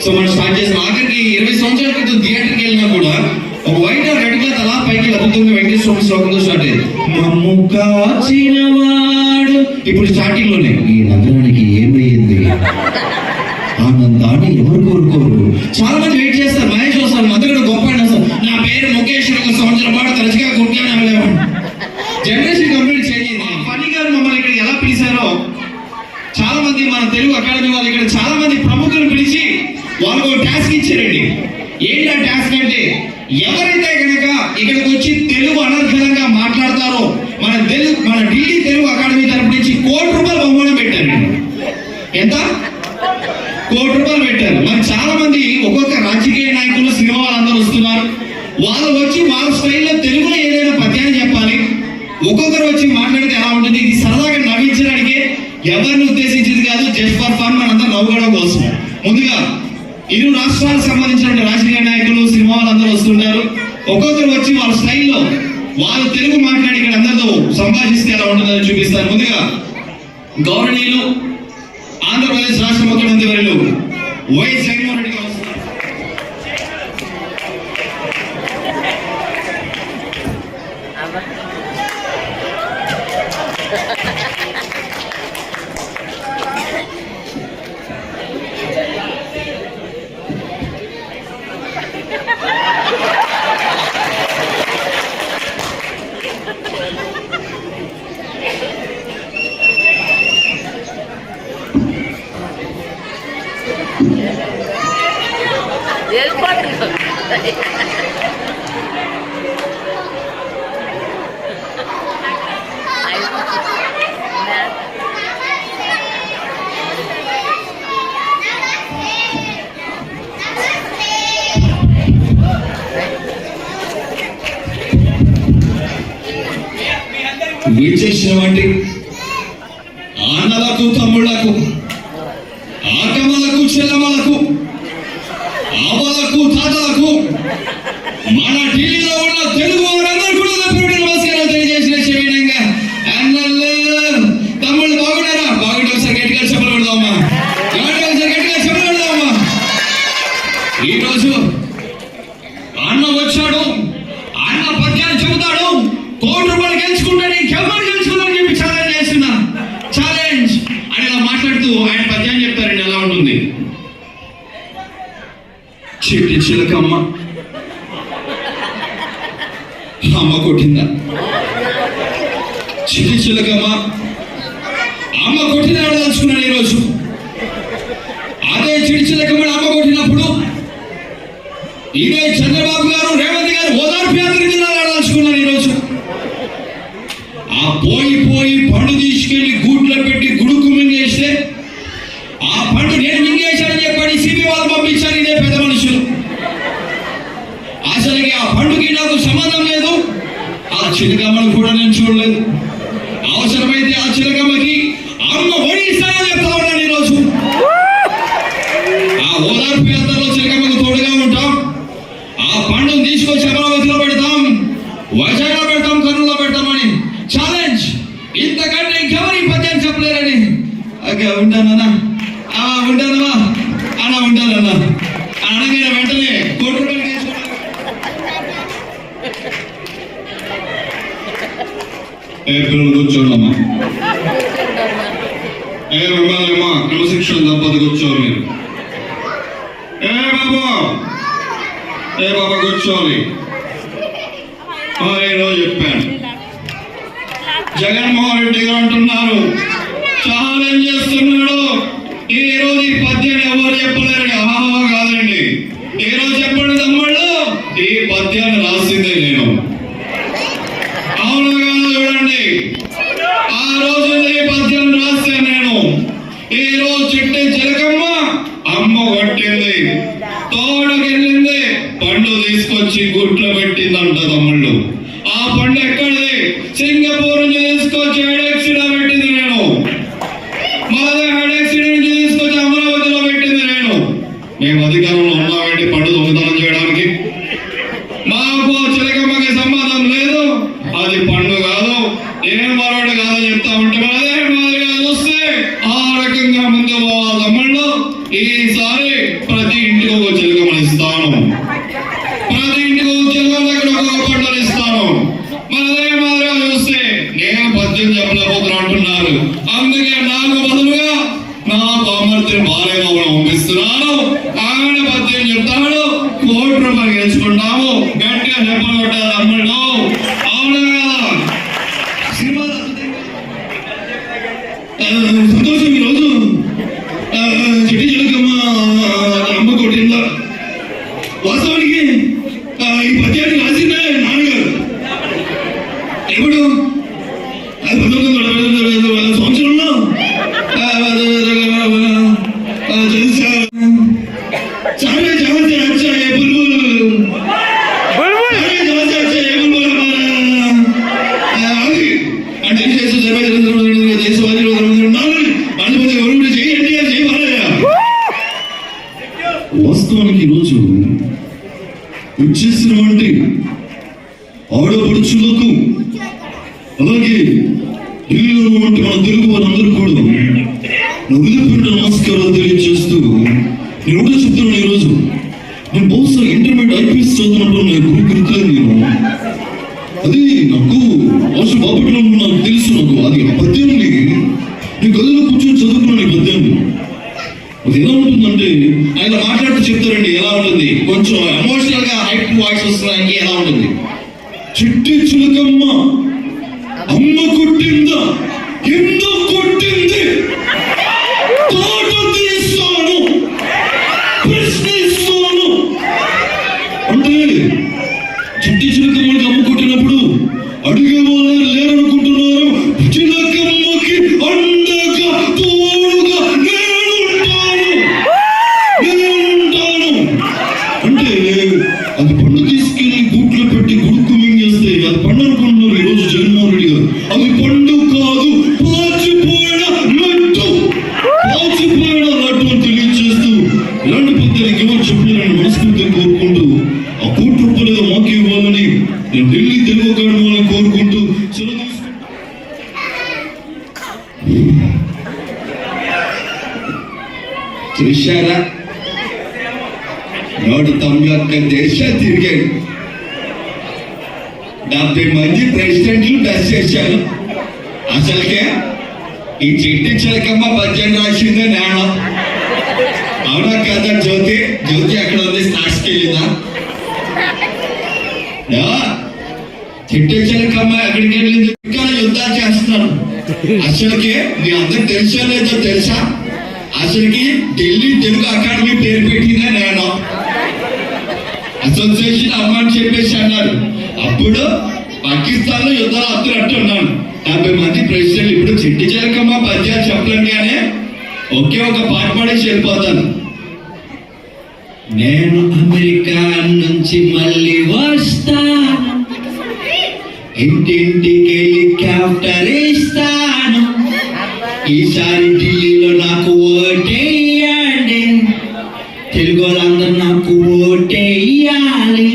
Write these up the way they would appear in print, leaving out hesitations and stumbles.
So మనం start చేసిన ఆఖరికి 20 సంవత్సరాల క్రితం థియేటర్కి వెళ్ళినా కూడా ఒక వైట్ ఆర్ రెడ్ క్లాత్ అలా పైకి అద్భుతంగా వెంకటేశ్వర శ్లోకంతో స్టార్ట్ అయ్యింది. మమ్ము కాచినవాడు. ఇప్పుడు స్టార్టింగ్ లోనే ఈ నగరానికి ఏమైంది ఆనందాన్ని ఎవరు కోరుకోరు. చాలా మంది వెయిట్ చేస్తారు, మహేష్ వస్తారు, మంది కూడా గొప్ప సార్. నా పేరు ముఖేష్, ఒక సంవత్సరం పాటు తరచుగా కొట్టాను అవ్వలేము. జనరేషన్ కంప్లీట్ చేంజ్ అయింది. ఫనీ గారు మమ్మల్ని ఇక్కడ ఎలా పిలిచారో చాలా మంది మన తెలుగు అకాడమీ వాళ్ళు ఇక్కడ చాలా మంది ప్రముఖులు పిలిచి వాళ్ళకు టాస్క్ ఇచ్చారండి. ఏంటా టాస్క్ అంటే, ఎవరైతే కనుక ఇక్కడికి వచ్చి తెలుగు అనర్గళంగా మాట్లాడతారో మన ఢిల్లీ తెలుగు అకాడమీ తరపు నుంచి ₹1,00,00,000 బహుమానం పెట్టారండి. ఎంత? ₹1,00,00,000 పెట్టారు. మరి చాలా మంది ఒక్కొక్క రాజకీయ నాయకులు, సినిమా వాళ్ళందరూ వస్తున్నారు. వాళ్ళు వచ్చి వాళ్ళ స్టైల్లో తెలుగులో ఏదైనా పద్యాన్ని చెప్పాలి. ఒక్కొక్కరు వచ్చి మాట్లాడితే ఎలా ఉంటుంది? ఇది సరదాగా నవ్వించడానికి, ఎవరిని ఉద్దేశించింది కాదు, జస్ట్ ఫర్ ఫన్, మనందరూ నవ్వుకోవడం కోసం. ముందుగా ఇరు రాష్ట్రాలకు సంబంధించిన రాజకీయ నాయకులు, సినిమా వాళ్ళందరూ వస్తుంటారు. ఒక్కొక్కరు వచ్చి వాళ్ళ స్టైల్లో వాళ్ళు తెలుగు మాట్లాడి ఇక్కడ అందరితో సంభాషిస్తే ఎలా ఉంటుందని చూపిస్తారు. ముందుగా గౌరవనీయులు ఆంధ్రప్రదేశ్ రాష్ట్ర ముఖ్యమంత్రి వర్యులు వైఎస్ జగన్మోహన్ రెడ్డి గారు విచ్చేసినటువంటి అన్నలకు, తమ్ముళ్లకు, ఆకమలకు, చెల్లమలకు, ఆవలకు, తాతలకు, మన ఢిల్లీలో ఉన్న తెలుగు వారందరూ కూడా నమస్కారాలు తెలియజేసిన విధంగా అన్నలు, తమ్ముళ్ళు బాగున్నారా? బాగుంటే ఒకసారి గట్టిగా చెప్పలు పెడదామా? ఒకసారి గట్టిగా చెప్పలు పెడదామా? ఈరోజు అన్న వచ్చాడు, అన్న పద్యాన్ని చెబుతాడు, ₹1,00,00,000 గెలుచుకుంటాడు, ఇంకెవరు గెలుచుకున్నారని చెప్పి ఛాలెంజ్ చేస్తున్నా. ఛాలెంజ్ అని ఇలా మాట్లాడుతూ ఆయన పద్యాన్ని చెప్తారండి. ఎలా ఉంటుంది? చిట్టి చిలకమ్మ అమ్మ కొట్టిందా? చిట్టి చిలకమ్మ అమ్మ కొట్టిన ఆడదలుచుకున్నాడు ఈరోజు. అదే చిట్టి చిలకమ్మ అమ్మ కొట్టినప్పుడు ఇదే చంద్రబాబు గారు, రేవంత్ గారు ఓదార్పు యాత్ర ఆడదలుచుకున్నారు ఈరోజు. ఆ పోయి పండు తీసుకెళ్లి గూట్లో పెట్టి గుడుకు మింగేస్తే ఆ పండు నేను మింగేశానని చెప్పని సిబి వాళ్ళు పంపించారు ఇదే పెద్ద మనుషులు. అసలుకి ఆ పండుకి నాకు సంబంధం లేదు, ఆ చిలకమ్మను కూడా నేను చూడలేదు. అవసరమైతే ఆ చిలకమ్మకి అమ్మ ఒడిస్తానని చెప్తా ఉన్నాను ఈరోజు. ఆ ఓదార్పు యాత్రలో ఉంటానన్నా ఉంటానమ్మా అన్న ఉంటానన్నా అనగానే వెంటనే కోటి రూపాయలు పిల్లలు కూర్చోండమ్మా మిమ్మల్నిమ్మా క్రమశిక్షణ తప్పదు కూర్చోవాలి మీరు బాబా కూర్చోవాలి ఏదో చెప్పాను జగన్మోహన్ రెడ్డి గారు అంటున్నారు ఛాలెంజ్ చేస్తున్నాడు ఈ రోజు ఈ పద్యాన్ని ఎవరు చెప్పలేరు కాదండి ఈ రోజు చెప్పండి తమ్ముళ్ళు ఈ పద్యాన్ని రాసిందే నేను అవును కాదు చూడండి ఆ రోజు ఈ పద్యాన్ని రాస్తే నేను ఈ రోజు చిట్టి చిలకమ్మ అమ్మ కొట్టింది తోటకెళ్ళింది పండు తీసుకొచ్చి గుట్లో పెట్టిందంట తమ్ముళ్ళు ఆ పండు ఎక్కడిది సింగపూర్ నుంచి తీసుకొచ్చి హెడెక్సిడా పెట్టింది నేను మాదే హెడెక్సిడా నుంచి తీసుకొచ్చి అమరావతిలో పెట్టింది నేను మేము అధికారంలో ఉన్నామండి పండు దొంగతనం చేయడానికి మాకు చిలకమ్మకి సంబంధం లేదు అది పండు కాదు ఏం మరొకటి కాదని చెప్తా ఉంటే అదే మాదిరిగా చూస్తే ఆ రకంగా ముందు పోవాలి తమ్ముళ్ళు ఈసారి ప్రతి ఇంటికి ఒక చిలకమ్మని ఇస్తాను ప్రతి ఇంటికి ఒక చిలకమ్మ దగ్గర ఒక పండుగ ఇస్తాను మరి అదే మాదిరిగా చూస్తే నేను పద్యం చెప్పలేకపోతున్నా అంటున్నారు అందుకే నాకు బదులుగా నా బామర్తిని భార్యగా పంపిస్తున్నాను ఆవిడ పద్యం చెప్తాడు కోటి రూపాయలు గెలుచుకుంటాము గట్టిగా చెప్పలు కొట్టారు అమ్ముళ్ళు అవునా కదా సినిమా సంతోషం ఈరోజు చెడి చిలకమ్మ అమ్మ కొట్టిందా వాస్తవానికి ఈ పద్యాన్ని రాసిందే నాన్నగారు ఎప్పుడు అది 1920 సంవత్సరంలో सारे जहां से अच्छा है बुलबुल सारे जहां से अच्छा है बुलबुल हमारा आगे అంటే చేసే సర్వేంద్ర దేశవాదులు ఉన్నారు అనుమతి ఎవరు చేయండి అని చేయమన్నారా వాస్తవానికి ఈరోజు వచ్చేసినటువంటి ఆడపడుచులకు అలాగే ఢిల్లీలో ఉన్నటువంటి మన తెలుగు వారందరూ కూడా నవ్వులపేట నమస్కారాలు తెలియజేస్తూ నేను కూడా చెప్తున్నాను ఈరోజు నేను బహుశా ఇంటర్మీడియట్ ఐపీఎస్ చదువుతున్నప్పుడు నాకు గుర్తులేదు నేను అది నాకు అవసరం బాపట్లో నాకు తెలుసు నాకు అది ఆ పద్యాన్ని నేను గదిలో కూర్చొని చదువుకున్నాను ఈ పద్యాన్ని అది ఎలా ఉంటుందంటే ఆయన మాట్లాడుతూ చెప్తారండి ఎలా ఉంటుంది కొంచెం ఎమోషనల్ గా హైప్ వాయిస్ వస్తున్నానికి ఎలా ఉంటుంది చిట్టి చిలకమ్మ అమ్మ కొట్టిందా ఎందుకు కొట్టింది తోట తీస్తాను ప్రశ్నిస్తాను అంటే చిట్టి చిలకమ్మకి అమ్మ కొట్టినప్పుడు అడిగే వాళ్ళు లేరనుకుంటున్నారు చిలకమ్మకి అండగా తోడుగా నేనుంటాను అంటే అది పండు తీసుకెళ్లి గూట్లో పెట్టి గుడుక్కు మింగేస్తే అది పండు అనుకుంటున్నారు ఈరోజు జగన్మోహన్ రెడ్డి గారు అది పండు కాదు పాచిపోయిన లడ్డు అని తెలియజేస్తూ ఇలాంటి పద్ధతికి ఎవరు చెప్పలేరని మనస్ఫూర్తిగా కోరుకుంటూ ఆ కోటి రూపాయలుగా మాకు ఇవ్వాలని నేను ఢిల్లీ తెలుగు అకాడమీ వాళ్ళని కోరుకుంటూ చూశారా 191 దేశాలు తిరిగాడు 70 మంది ప్రెసిడెంట్లు టచ్ చేశాను అసలుకే ఈ చిట్టి చిలకమ్మ పద్యం రాసిందే నేను అవునా కదా జ్యోతి ఎక్కడ ఉంది స్నాక్స్కి వెళ్ళిందా చిట్టి చిలకమ్మ ఎక్కడికి వెళ్ళింది ఇంకా యుద్ధాలు చేస్తున్నారు అసలుకే మీ అందరికి తెలుసో లేదో తెలుసా అసలుకి ఢిల్లీ తెలుగు అకాడమీ పేరు పెట్టిందే నేను అసోసియేషన్ అమ్మని చెప్పేసి అన్నారు అప్పుడు పాకిస్తాన్ లో యుద్ధాలు అత్తున్నట్టున్నాను 70 మంది ప్రెసిడెంట్లు ఇప్పుడు చిట్టి చిలకమ్మ పద్యాలు చెప్పలేగానే ఒకే ఒక పాట పాడేసి వెళ్ళిపోతాను నేను అమెరికా నుంచి మళ్ళీ వస్తాను ఇంటింటికి హెలికాప్టర్ ఇస్తాను ఈసారి ఢిల్లీలో నాకు ఓటేయండి తెలుగు వాళ్ళందరూ నాకు ఓటేయాలి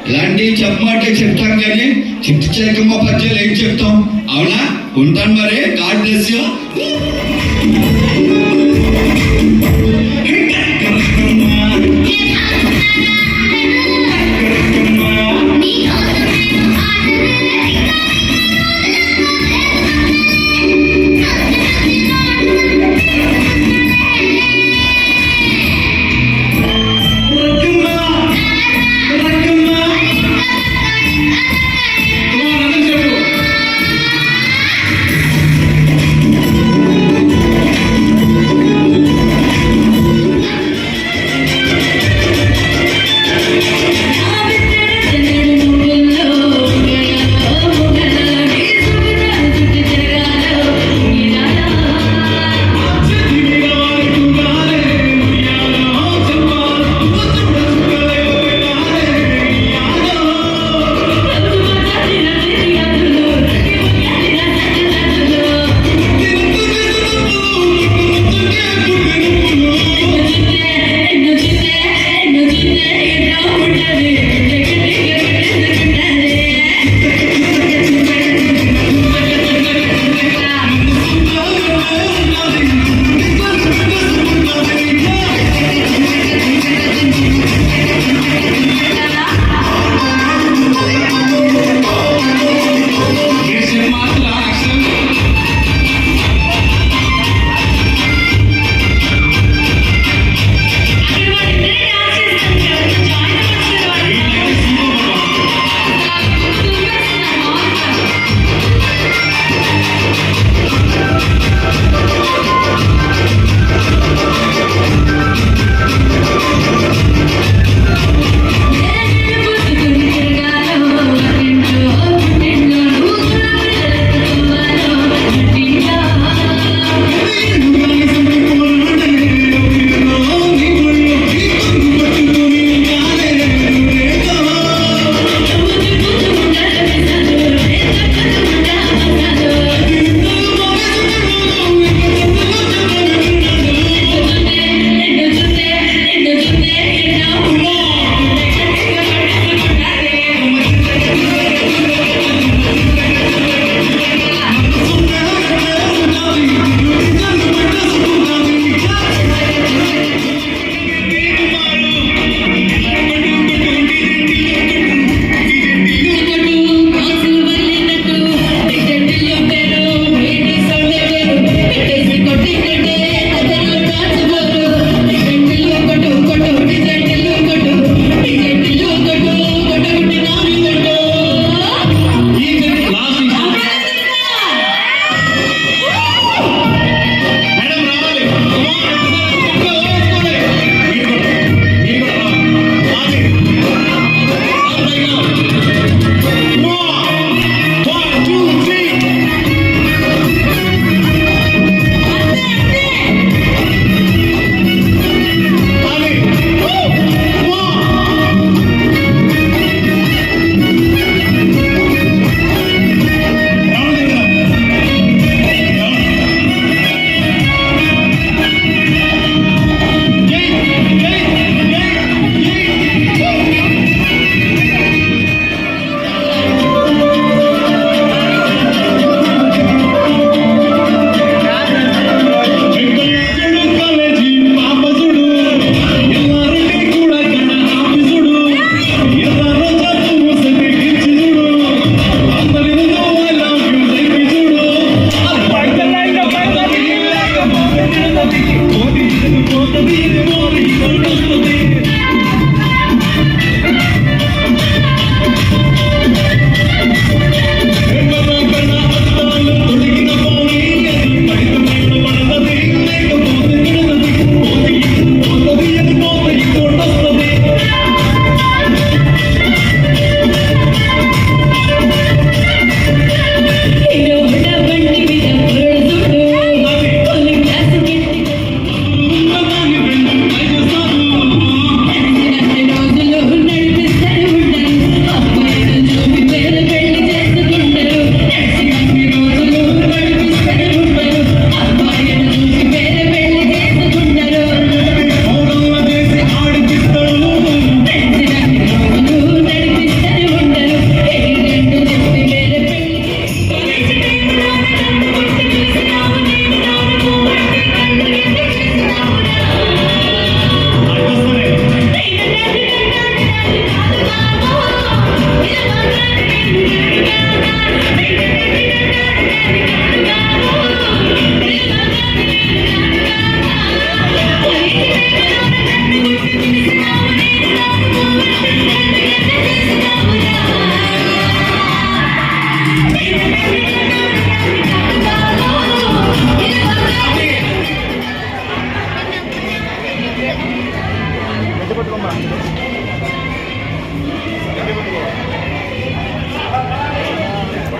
ఇలాంటివి చెప్పమంటే చెప్తాం కానీ చిట్టి చిలకమ్మ పద్యాలు ఏం చెప్తాం అవునా ఉంటాను మరి God bless you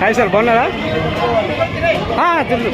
hi sir, బాగున్నారా? తెలుసు.